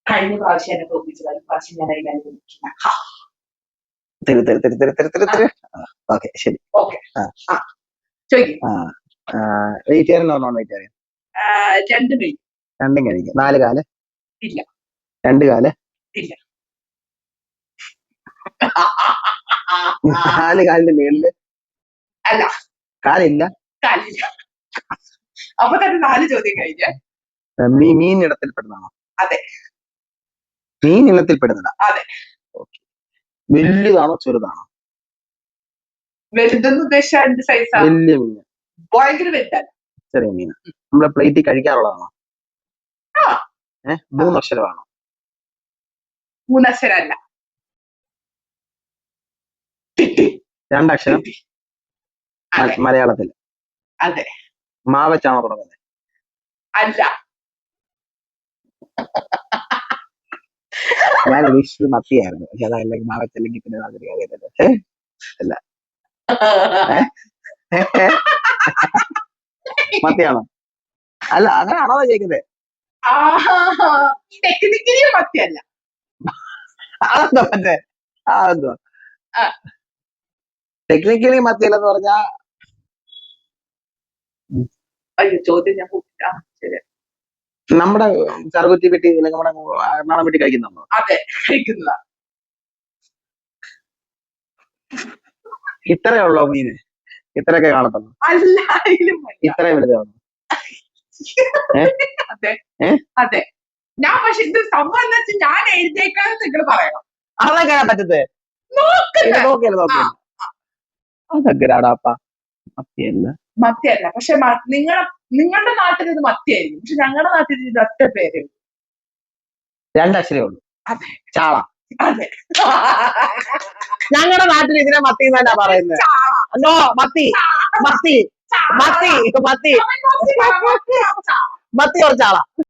കഴിഞ്ഞ പ്രാവശ്യം എന്നെ തോന്നിച്ചത് ഈ പ്രാവശ്യം ഞാൻ അതിനായിട്ട് ഓക്കെ ശരി. ഓക്കെ ചോദിക്കും. Vegetarian or non vegetarian? രണ്ടും കഴിക്കും. രണ്ടും കഴിക്കും. 4 കാല്? ഇല്ല. 2 കാല്? ഇല്ല. 4 കാലിന്റെ മേളില്? അല്ല. കാലില്ല? കാലില്ല. അപ്പൊ തന്നെ 4 ചോദ്യം കഴിഞ്ഞ. മീൻ ഇനത്തിൽപ്പെടുന്നതാണോ? അതെ. മീൻ ഇനത്തിൽപ്പെടുന്നതാ? അതെ. വലുതാണോ ചെറുതാണോ? വലുതെന്ന് ഉദ്ദേശിച്ച എന്ത് സൈസാ? വലിയ മീൻ. ഭയങ്കര വലുതല്ല. ചെറിയ മീൻ. നമ്മളെ പ്ലേറ്റിൽ കഴിക്കാറുള്ളതാണോ? 3 അക്ഷരമാണോ? 3 അക്ഷരമല്ല. 2 അക്ഷരം? മലയാളത്തിൽ? അതെ. മാ വെച്ചാണോ തുടങ്ങുന്നത്? അല്ല. ഞാൻ ഉദ്ദേശിച്ചത് മത്തിയായിരുന്നു. പക്ഷെ അതല്ലെങ്കിൽ മാ വെച്ചല്ലെങ്കിൽ പിന്നെ അതൊരു കാര്യമല്ല. അല്ല. മത്തിയാണോ? അല്ല അങ്ങനെയാണോ ചോദിക്കുന്നത്? ടെക്നിക്കലി മത്തിയല്ല. അതെന്തോ മറ്റേ അതെന്തോ ടെക്നിക്കലി മത്തിയല്ലെന്ന് പറഞ്ഞാ ചോദ്യം ഞാൻ ശരി. നമ്മുടെ കറുകുറ്റി പെട്ടി അല്ലെങ്കിൽ നമ്മുടെ എറണാകുളം പെട്ടി കഴിക്കുന്നുണ്ടോ? അതെ കഴിക്കുന്നതാ. ഇത്രയേ ഉള്ളോ മീന്? ഇത്രയൊക്കെ കാണത്തുള്ളൂ? അല്ല. ഇത്രയും വലുതാണോ? അതെ. അതെ. ഞാൻ പക്ഷെ ഇത് സംഭവം എന്താ വെച്ചാൽ ഞാൻ എഴുതിയേക്കാന്ന് നിങ്ങൾ പറയണം. അതെങ്ങനെ പറ്റത്തേ? നോക്കിയല്ലോ. അതൊക്കെടാപ്പ മത്തിയല്ല. മത്തിയല്ല. പക്ഷെ നിങ്ങളുടെ നാട്ടിൽ ഇത് മത്തിയായിരിക്കും. പക്ഷെ ഞങ്ങളുടെ നാട്ടിൽ ഇത് ഒറ്റ പേര്. 2 അക്ഷരമേ ഉള്ളൂ. അതെ. ചാള. അതെ. ഞങ്ങളുടെ നാട്ടിൽ ഇതിനെ മത്തി എന്നല്ല പറയുന്നത്. നോ മത്തി മത്തി മത്തി മത്തി മത്തി ഓർ ചാള.